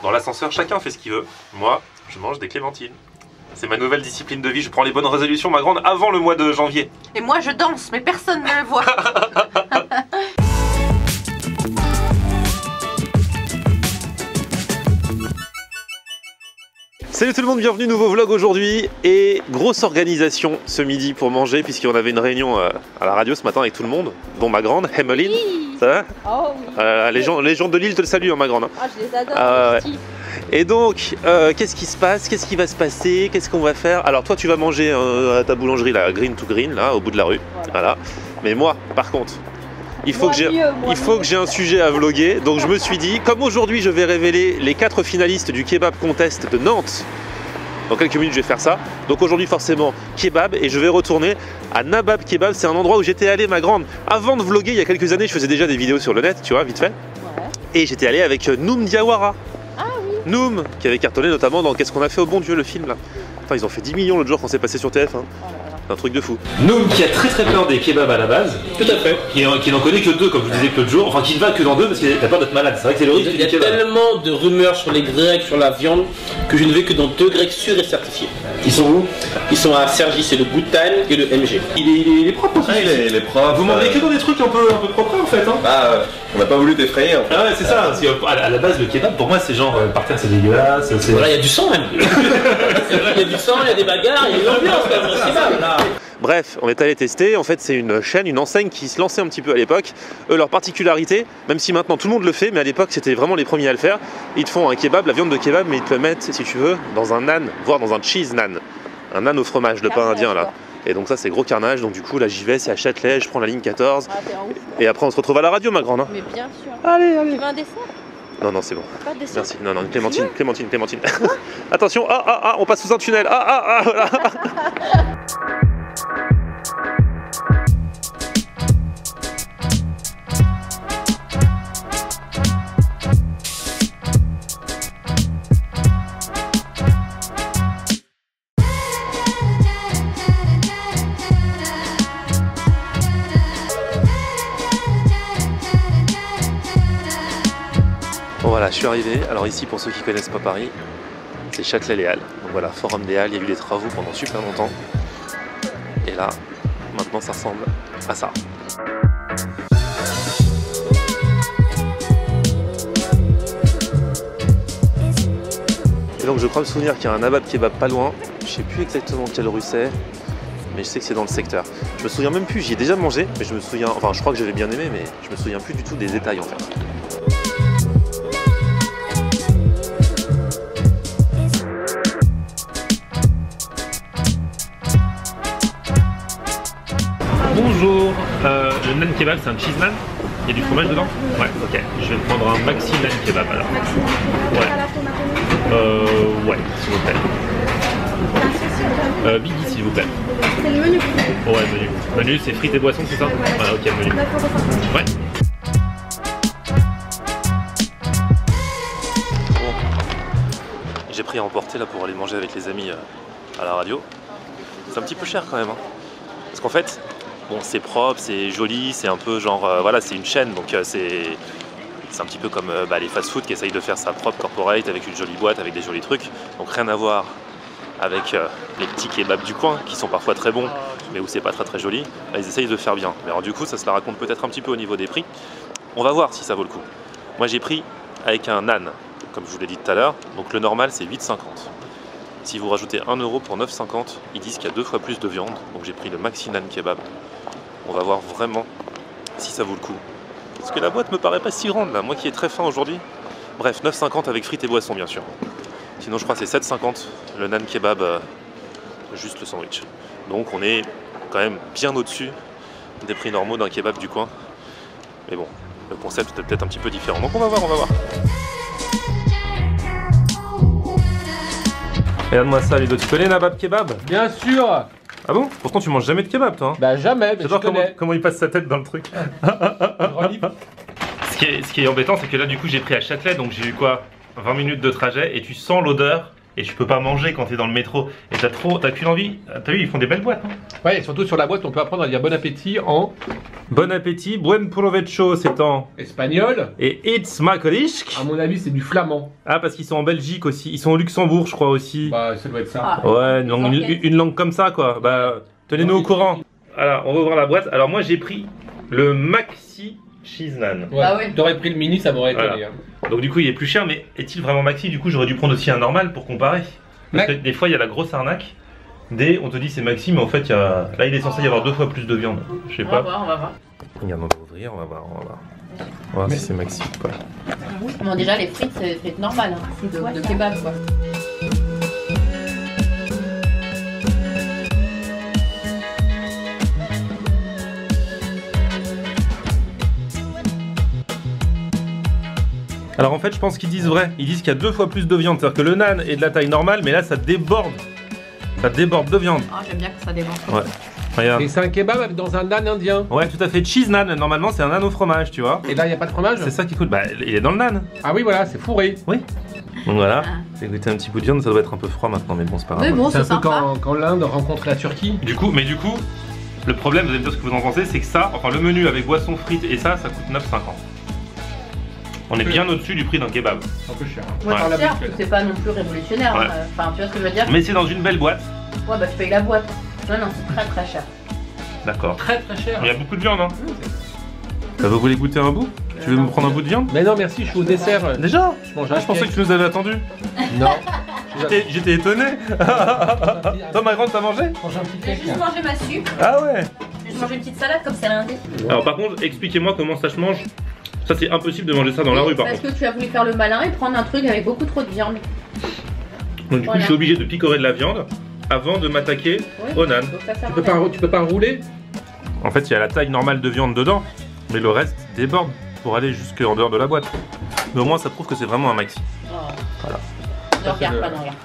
Dans l'ascenseur, chacun fait ce qu'il veut. Moi, je mange des clémentines. C'est ma nouvelle discipline de vie, je prends les bonnes résolutions, ma grande, avant le mois de janvier. Et moi je danse, mais personne ne le voit. Salut tout le monde, bienvenue, nouveau vlog aujourd'hui. Et grosse organisation ce midi pour manger, puisqu'on avait une réunion à la radio ce matin avec tout le monde, dont ma grande, Emmeline. Oui. Ça va? Oh oui. Les gens de Lille te le saluent, hein, ma grande. Ah, je les adore. Et donc, qu'est-ce qui se passe? Qu'est-ce qui va se passer? Qu'est-ce qu'on va faire? Alors toi, tu vas manger à ta boulangerie, là, Green to Green, là, au bout de la rue. Voilà. Mais moi, par contre, il faut que j'ai un sujet à vlogger. Donc je me suis dit, comme aujourd'hui, je vais révéler les 4 finalistes du Kebab Contest de Nantes. Dans quelques minutes, je vais faire ça. Donc aujourd'hui, forcément, kebab. Et je vais retourner à Nabab Kebab. C'est un endroit où j'étais allé, ma grande. Avant de vlogger, il y a quelques années, je faisais déjà des vidéos sur le net, tu vois, vite fait. Ouais. Et j'étais allé avec Noum Diawara. Noum, qui avait cartonné notamment dans Qu'est-ce qu'on a fait au bon Dieu, le film là. Enfin, ils ont fait 10 millions l'autre jour quand c'est passé sur TF1. C'est un truc de fou. Noum qui a très peur des kebabs à la base. Tout à fait. Qui n'en connaît que 2, comme je vous disais que l'autre jour. Enfin, qui ne va que dans 2 parce qu'il a peur d'être malade. C'est vrai que c'est le risque du kebab. Il y a tellement de rumeurs sur les grecs, sur la viande, que je ne vais que dans 2 grecs sûrs et certifiés. Ils sont où? Ils sont à Cergy, c'est le Bhoutan et le MG. Il est propre aussi. Il est propre. Vous mangez que dans des trucs un peu propres en fait. Hein. Bah, on n'a pas voulu t'effrayer. En fait. Ah ouais, c'est ça. Parce qu'à la base, le kebab, pour moi, c'est genre par terre, c'est dégueulasse. Voilà, il y a du sang même. Il y a du sang, il y a des bagarres, il y a une ambiance quand même, c'est mal là. Bref, on est allé tester. En fait, c'est une chaîne, une enseigne qui se lançait un petit peu à l'époque. Eux, leur particularité, même si maintenant tout le monde le fait, mais à l'époque, c'était vraiment les premiers à le faire. Ils te font un kebab, la viande de kebab, mais ils te le mettent, si tu veux, dans un naan, voire dans un cheese naan. Un naan au fromage, le pain indien là. Et donc ça, c'est gros carnage. Donc du coup, là, j'y vais, c'est à Châtelet, je prends la ligne 14. Et après, on se retrouve à la radio, ma grande. Hein. Mais bien sûr. Allez. Tu veux un dessert? Non, c'est bon. Pas de dessert. Merci. Non, Clémentine. Attention, on passe sous un tunnel. Voilà. Bon voilà, je suis arrivé. Alors ici, pour ceux qui connaissent pas Paris, c'est Châtelet-les-Halles. Donc voilà, Forum des Halles, il y a eu des travaux pendant super longtemps. Et là, maintenant ça ressemble à ça. Et donc je crois me souvenir qu'il y a un Nabab Kebab pas loin. Je sais plus exactement quelle rue c'est, mais je sais que c'est dans le secteur. Je me souviens même plus, j'y ai déjà mangé, mais je me souviens, enfin je crois que j'avais bien aimé, mais je me souviens plus du tout des détails en fait. Bonjour, le naan kebab c'est un cheese naan? Il y a du fromage dedans? Ouais, ok. Je vais prendre un maxi naan kebab alors. Ouais, s'il vous plaît. Biggie s'il vous plaît. C'est le menu. Ouais, menu. Menu c'est frites et boissons, c'est ça? Voilà, ok, menu. Ouais. Bon. J'ai pris à emporter là pour aller manger avec les amis à la radio. C'est un petit peu cher quand même. Hein. Parce qu'en fait, bon, c'est propre, c'est joli, c'est un peu genre, voilà, c'est une chaîne, donc c'est un petit peu comme les fast-food qui essayent de faire sa propre corporate avec une jolie boîte, avec des jolis trucs. Donc rien à voir avec les petits kebabs du coin, qui sont parfois très bons, mais où c'est pas très joli. Là, ils essayent de faire bien. Mais alors du coup, ça se la raconte peut-être un petit peu au niveau des prix. On va voir si ça vaut le coup. Moi, j'ai pris avec un naan, comme je vous l'ai dit tout à l'heure. Donc le normal, c'est 8,50 €. Si vous rajoutez 1 € pour 9,50 €, ils disent qu'il y a 2 fois plus de viande. Donc j'ai pris le maxi naan kebab. On va voir vraiment si ça vaut le coup. Parce que la boîte me paraît pas si grande là, moi qui est très fin aujourd'hui. Bref, 9,50 € avec frites et boissons bien sûr. Sinon je crois que c'est 7,50 € le naan kebab, juste le sandwich. Donc on est quand même bien au-dessus des prix normaux d'un kebab du coin. Mais bon, le concept est peut-être un petit peu différent. Donc on va voir. Regarde-moi ça Ludo, tu connais Nabab Kebab? Bien sûr. Ah bon? Pourtant tu manges jamais de kebab toi hein? Bah jamais, mais j'adore comment il passe sa tête dans le truc. Ce qui est embêtant, c'est que là du coup j'ai pris à Châtelet, donc j'ai eu quoi? 20 minutes de trajet et tu sens l'odeur et tu peux pas manger quand t'es dans le métro. Et t'as qu'une envie. T'as vu, ils font des belles boîtes. Hein. Ouais, et surtout sur la boîte, on peut apprendre à dire bon appétit en bon appétit, buen provecho, c'est en espagnol. et it's makolisk. À mon avis, c'est du flamand. Ah, parce qu'ils sont en Belgique aussi. Ils sont au Luxembourg, je crois aussi. Bah, ça doit être ça. Ouais, une langue comme ça, quoi. Bah, tenez-nous au courant. Alors, on va ouvrir la boîte. Alors, moi, j'ai pris le Maxi Cheese Naan. Ouais. Ah ouais. T'aurais pris le mini, ça m'aurait étonné. Voilà. Hein. Donc, du coup, il est plus cher, mais est-il vraiment Maxi? Du coup, j'aurais dû prendre aussi un normal pour comparer. Parce que des fois, il y a la grosse arnaque. On te dit c'est Maxi, mais en fait, là, il est censé y avoir 2 fois plus de viande. Je sais pas. On va voir. Regarde, on va ouvrir, on va voir. On va voir si c'est Maxi ou pas. Bon, déjà, les frites, c'est des frites normales, hein. C'est de kebab, quoi. Alors en fait, je pense qu'ils disent vrai. Ils disent qu'il y a 2 fois plus de viande. C'est-à-dire que le naan est de la taille normale, mais là, ça déborde. Ça déborde de viande. Ah, j'aime bien que ça déborde. Ouais. Regarde. Et c'est un kebab dans un naan indien. Ouais, tout à fait. Cheese naan, normalement, c'est un naan au fromage, tu vois. Et là, il n'y a pas de fromage. C'est ça qui coûte. Bah, il est dans le naan. Ah oui, voilà, c'est fourré. Oui. Donc voilà. J'ai goûté un petit bout de viande, ça doit être un peu froid maintenant, mais bon, c'est pas grave. Mais bon, C'est un c'est peu sympa. quand l'Inde rencontre la Turquie. Du coup, le problème, vous allez me dire ce que vous en pensez, c'est que ça, enfin le menu avec boisson frites et ça coûte 9,50. On est bien au-dessus du prix d'un kebab. C'est un peu cher. Ouais, Ouais. c'est cher, c'est pas non plus révolutionnaire. Ouais. Hein. Enfin, tu vois ce que je veux dire? Mais c'est dans une belle boîte. Ouais, bah tu payes la boîte. Non, c'est très très cher. D'accord. Très très cher. Il y a beaucoup de viande, hein. Vous voulez goûter un bout? Tu veux me prendre un bout de viande? Mais non, merci, je suis au dessert. Déjà? Je mange Je pensais que tu nous avais attendu. Non. J'étais étonné. Toi, ma grande, t'as mangé? Mange un petit J'ai cake. juste mangé ma soupe. Ah ouais. J'ai juste mangé une petite salade comme c'est lundi. Alors par contre, expliquez-moi comment ça se mange. Ça, c'est impossible de manger ça dans la rue, par Parce contre. que tu as voulu faire le malin et prendre un truc avec beaucoup trop de viande. Donc du coup, Voilà. je suis obligé de picorer de la viande avant de m'attaquer Ouais. au naan. Donc ça sert Tu à rien. peux pas rouler? En fait, il y a la taille normale de viande dedans, mais le reste déborde pour aller jusqu'en dehors de la boîte. Mais au moins, ça prouve que c'est vraiment un maxi. Oh. Voilà. Ne regarde pas, non, regarde.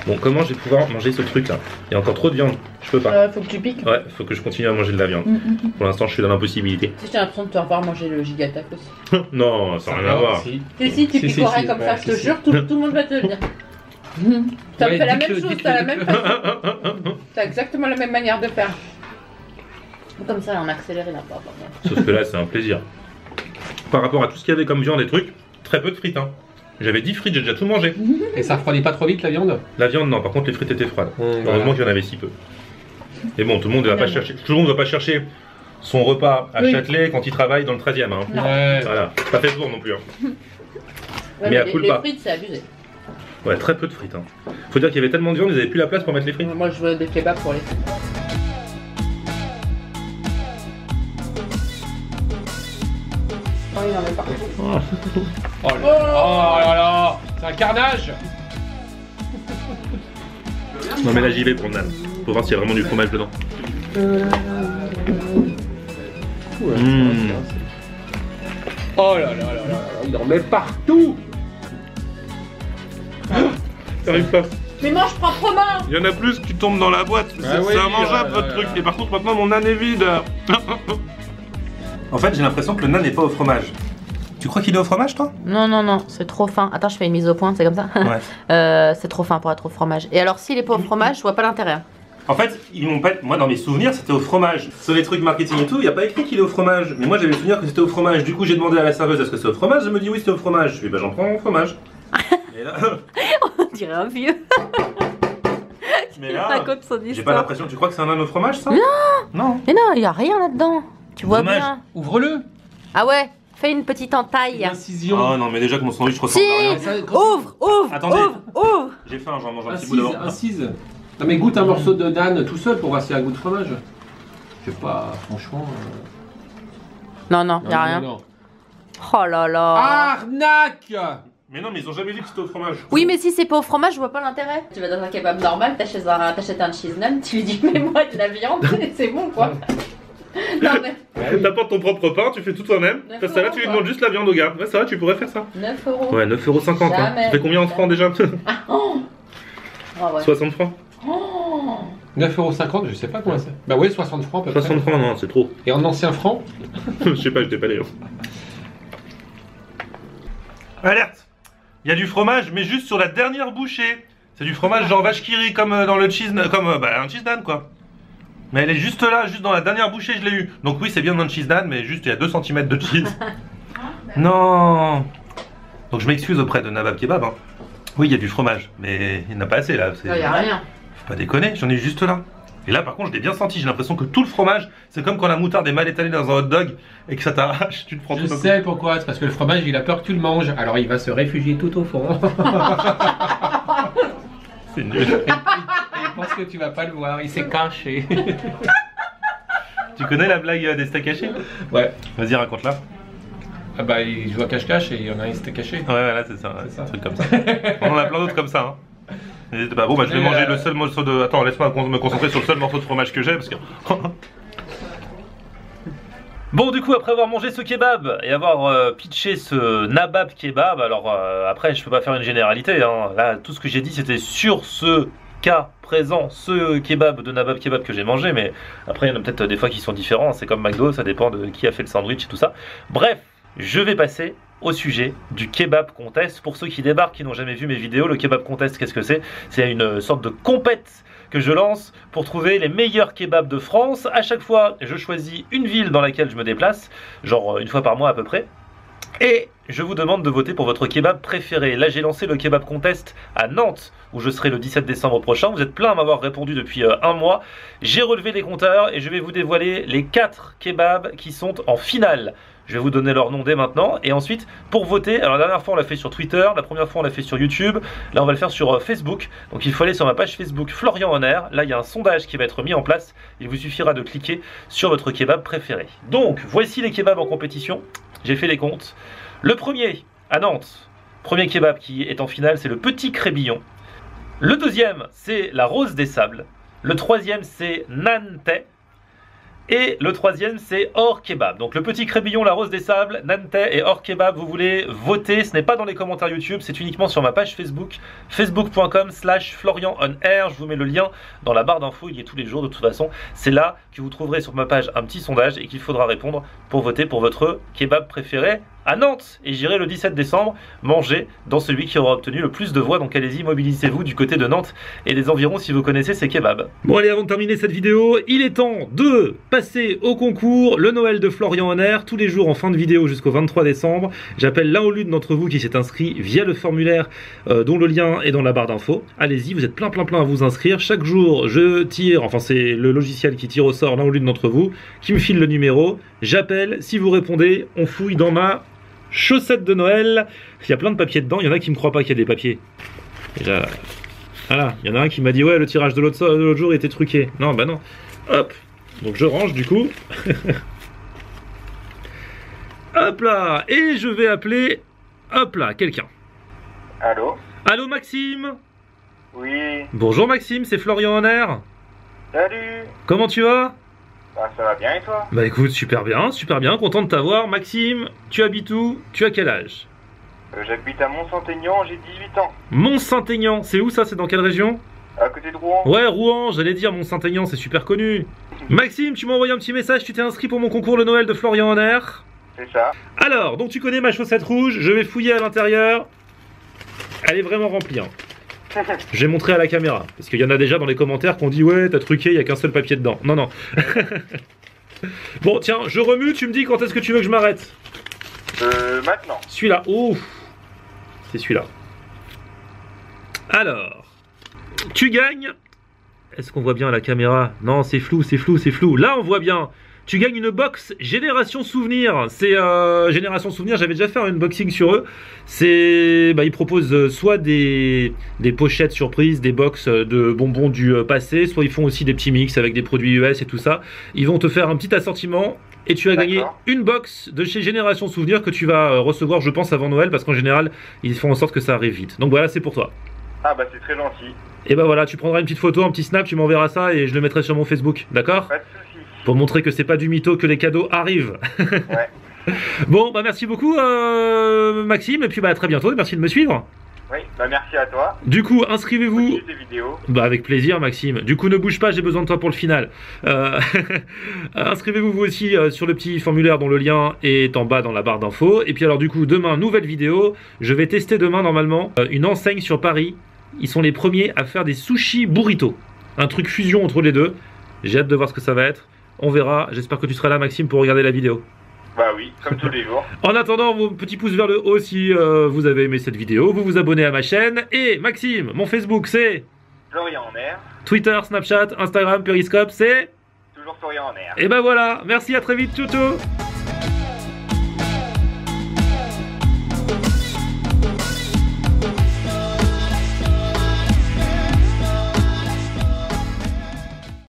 Bon, comment je vais pouvoir manger ce truc là? Il y a encore trop de viande, je peux pas. Faut que tu piques. Ouais, faut que je continue à manger de la viande. Pour l'instant, je suis dans l'impossibilité. Si j'ai l'impression de te revoir manger le gigatac aussi. Non, ça n'a rien à voir. Si. Si, tu Si, picorais si, comme ouais, ça, je te si, jure, tout le monde va te le dire. Ça me Ouais, fait la même dites-le, chose, dites-le, t'as la même dites-le. façon. T'as exactement la même manière de faire. Comme ça, on accélère la porte. Sauf que là, c'est un plaisir. Par rapport à tout ce qu'il y avait comme viande et trucs, très peu de frites. Hein. J'avais 10 frites, j'ai déjà tout mangé. Et ça refroidit pas trop vite la viande? La viande, non, par contre, les frites étaient froides. Voilà. Heureusement qu'il y en avait si peu. Et bon, tout le monde va pas chercher. Tout le monde va pas chercher son repas à Oui. Châtelet quand il travaille dans le 13e. Hein. Non. Ouais. Voilà, c'est pas fait souvent non plus. Hein. Ouais, Mais à les culpa. frites, c'est abusé. Ouais, très peu de frites. Hein. Faut dire qu'il y avait tellement de viande, ils avaient plus la place pour mettre les frites. Moi, je veux des kebabs pour les frites. Oh, il en met pas. Oh là là, c'est un carnage. Non, mais là, j'y vais pour le naan. Faut voir s'il y a vraiment du fromage dedans. Mmh. Oh là là là là, il en met partout. T'arrives pas. Mais mange proprement. Il y en a plus, tu tombes dans la boîte. Ah oui, c'est immangeable là, votre là, truc. là. Et par contre, maintenant, mon naan est vide. En fait, j'ai l'impression que le naan n'est pas au fromage. Tu crois qu'il est au fromage, toi? Non, c'est trop fin. Attends, je fais une mise au point, c'est comme ça. Ouais. C'est trop fin pour être au fromage. Et alors, s'il est pas au fromage, je vois pas l'intérêt. En fait, ils m'ont pas. Moi, dans mes souvenirs, c'était au fromage. Sur les trucs marketing et tout, il n'y a pas écrit qu'il est au fromage. Mais moi, j'avais le souvenir que c'était au fromage. Du coup, j'ai demandé à la serveuse est-ce que c'est au fromage. Elle me dit oui, c'est au fromage. Je lui dis bah, j'en prends au fromage. Et là, On dirait un vieux. mais là, Raconte son j'ai pas histoire. l'impression. Tu crois que c'est un naan au fromage, ça? Non. Non. Mais non, il y a rien là-dedans. Tu vois Dommage. bien. Ouvre-le. Ah ouais, fais une petite entaille. Incision. Oh non, mais déjà que mon sandwich Si. ressemble à rien. Ouvre, Attendez. ouvre. J'ai faim, j'en mange un petit bout Incise, d'abord. incise. Non mais goûte un morceau de naan tout seul pour voir s'il y a un goût de fromage. Je sais pas, franchement. Non, y a rien. non. Oh là là. Arnaque. Mais non, mais ils ont jamais dit que c'était au fromage. Oui, mais si c'est pas au fromage, je vois pas l'intérêt. Tu vas dans un kebab normal, t'achètes un cheese naan, tu lui dis mets-moi de la viande, et c'est bon quoi. Non mais T'apportes ton propre pain, tu fais tout toi-même. Fais ça là, tu lui demandes juste la viande au gars. Ouais, ça va, tu pourrais faire ça. 9 euros. Ouais, 9,50 €. Hein. Jamais. Ça fait combien en francs déjà? Ah, oh. Ah ouais. 60 francs. Oh. 9,50 €, je sais pas combien c'est. Bah ouais, 60 francs à peu près. 60 francs, non, c'est trop. Et en ancien franc? Je sais pas, je t'ai pas d'ailleurs. Alerte! Il y a du fromage, mais juste sur la dernière bouchée. C'est du fromage genre vache qui rit, comme dans le cheese, comme un cheese dan quoi. Mais elle est juste là, juste dans la dernière bouchée, je l'ai eu. Donc oui, c'est bien dans le cheese dan, mais juste il y a 2 cm de cheese. Non. Donc je m'excuse auprès de Nabab Kebab. Hein. Oui, il y a du fromage, mais il n'y en a pas assez là. Il n'y a rien. Faut pas déconner, j'en ai juste là. Et là par contre, je l'ai bien senti, j'ai l'impression que tout le fromage, c'est comme quand la moutarde est mal étalée dans un hot dog et que ça t'arrache, tu te prends tout Je d'un coup. sais pourquoi, c'est parce que le fromage il a peur que tu le manges, alors il va se réfugier tout au fond. C'est nul. Et il pense que tu vas pas le voir, il s'est caché. Tu connais la blague des steaks hachés? Ouais. Vas-y, raconte-la. Ah bah il joue à cache-cache et il y en a un qui s'était caché. Ouais, voilà, c'est ça, ouais, C'est ça. un truc comme ça. On en a plein d'autres comme ça. Hein. N'hésitez pas. Bon, bah, je vais manger le seul morceau de. Attends, laisse-moi me concentrer sur le seul morceau de fromage que j'ai parce que. Bon, du coup, après avoir mangé ce kebab et avoir pitché ce Nabab Kebab, alors après, je peux pas faire une généralité. Hein. Là, tout ce que j'ai dit, c'était sur ce cas présent, ce kebab de Nabab Kebab que j'ai mangé, mais après, il y en a peut-être des fois qui sont différents. C'est comme McDo, ça dépend de qui a fait le sandwich et tout ça. Bref, je vais passer au sujet du kebab contest. Pour ceux qui débarquent, qui n'ont jamais vu mes vidéos, le kebab contest, qu'est-ce que c'est? C'est une sorte de compète que je lance pour trouver les meilleurs kebabs de France. À chaque fois, je choisis une ville dans laquelle je me déplace, genre une fois par mois à peu près. Et je vous demande de voter pour votre kebab préféré. Là, j'ai lancé le kebab contest à Nantes, où je serai le 17 décembre prochain. Vous êtes plein à m'avoir répondu depuis un mois. J'ai relevé les compteurs et je vais vous dévoiler les 4 kebabs qui sont en finale. Je vais vous donner leur nom dès maintenant. Et ensuite, pour voter, alors la dernière fois on l'a fait sur Twitter, la première fois on l'a fait sur YouTube. Là on va le faire sur Facebook. Donc il faut aller sur ma page Facebook Florian Honner. Là il y a un sondage qui va être mis en place. Il vous suffira de cliquer sur votre kebab préféré. Donc voici les kebabs en compétition. J'ai fait les comptes. Le premier, à Nantes, premier kebab qui est en finale, c'est le Petit Crébillon. Le deuxième, c'est la Rose des Sables. Le troisième, c'est Nantais. Et le troisième, c'est Or Kebab. Donc le Petit Crébillon, la Rose des Sables, Nantais et Or Kebab, vous voulez voter. Ce n'est pas dans les commentaires YouTube, c'est uniquement sur ma page Facebook, facebook.com/FlorianOnAir. Je vous mets le lien dans la barre d'infos, il y est tous les jours de toute façon. C'est là que vous trouverez sur ma page un petit sondage et qu'il faudra répondre pour voter pour votre kebab préféré à Nantes. Et j'irai le 17 décembre manger dans celui qui aura obtenu le plus de voix. Donc allez-y, mobilisez-vous du côté de Nantes et des environs si vous connaissez ces kebabs. Bon allez, avant de terminer cette vidéo, il est temps de passer au concours le Noël de Florian Honner. Tous les jours en fin de vidéo jusqu'au 23 décembre. J'appelle l'un ou l'une d'entre vous qui s'est inscrit via le formulaire dont le lien est dans la barre d'infos. Allez-y, vous êtes plein à vous inscrire. Chaque jour, je tire, enfin c'est le logiciel qui tire au sort l'un ou l'une d'entre vous, qui me file le numéro. J'appelle, si vous répondez, on fouille dans ma chaussette de Noël. Il y a plein de papiers dedans, il y en a qui me croient pas qu'il y a des papiers. Et là, voilà, il y en a un qui m'a dit ouais, le tirage de l'autre jour était truqué. Non, bah non. Hop, donc je range du coup. Hop là, et je vais appeler, hop là, quelqu'un. Allô? Allô Maxime? Oui. Bonjour Maxime, c'est Florian Honner. Salut. Comment tu vas? Bah, ça va bien et toi? Bah écoute, super bien, content de t'avoir. Maxime, tu habites où? Tu as quel âge? J'habite à Mont-Saint-Aignan, j'ai 18 ans. Mont-Saint-Aignan, c'est où ça? C'est dans quelle région? À côté de Rouen. Ouais, Rouen, j'allais dire Mont-Saint-Aignan, c'est super connu. Maxime, tu m'as envoyé un petit message, tu t'es inscrit pour mon concours le Noël de Florian Honner. C'est ça. Alors, donc tu connais ma chaussette rouge, je vais fouiller à l'intérieur. Elle est vraiment remplie, hein. Je vais montrer à la caméra, parce qu'il y en a déjà dans les commentaires qui ont dit ouais, t'as truqué, il n'y a qu'un seul papier dedans. Non, non. Bon, tiens, je remue, tu me dis quand est-ce que tu veux que je m'arrête? Maintenant. Celui-là, ouf. C'est celui-là. Alors, tu gagnes. Est-ce qu'on voit bien à la caméra? Non, c'est flou, c'est flou, c'est flou. Là, on voit bien. Tu gagnes une box Génération Souvenir. C'est Génération Souvenir, j'avais déjà fait un unboxing sur eux. C'est, ils proposent soit des pochettes surprises, des box de bonbons du passé, soit ils font aussi des petits mix avec des produits US et tout ça. Ils vont te faire un petit assortiment et tu as gagné une box de chez Génération Souvenir que tu vas recevoir, je pense, avant Noël, parce qu'en général, ils font en sorte que ça arrive vite. Donc voilà, c'est pour toi. Ah bah c'est très gentil. Et bah voilà, tu prendras une petite photo, un petit snap, tu m'enverras ça et je le mettrai sur mon Facebook, d'accord? Pas de soucis. Pour montrer que c'est pas du mytho, que les cadeaux arrivent. Ouais. Bon, bah merci beaucoup Maxime, et puis bah à très bientôt, et merci de me suivre. Oui, bah merci à toi. Du coup, inscrivez-vous. Continue tes vidéos. Bah avec plaisir Maxime. Du coup ne bouge pas, j'ai besoin de toi pour le final. Inscrivez-vous vous aussi sur le petit formulaire dont le lien est en bas dans la barre d'infos. Et puis alors du coup demain, nouvelle vidéo. Je vais tester demain normalement une enseigne sur Paris. Ils sont les premiers à faire des sushis burritos. Un truc fusion entre les deux. J'ai hâte de voir ce que ça va être. On verra. J'espère que tu seras là Maxime pour regarder la vidéo. Bah oui, comme tous les jours. En attendant, vos petits pouces vers le haut si vous avez aimé cette vidéo. Vous vous abonnez à ma chaîne. Et Maxime, mon Facebook c'est... Florian en air. Twitter, Snapchat, Instagram, Periscope, c'est... Toujours Florian en air. Et ben voilà, merci, à très vite, ciao ciao.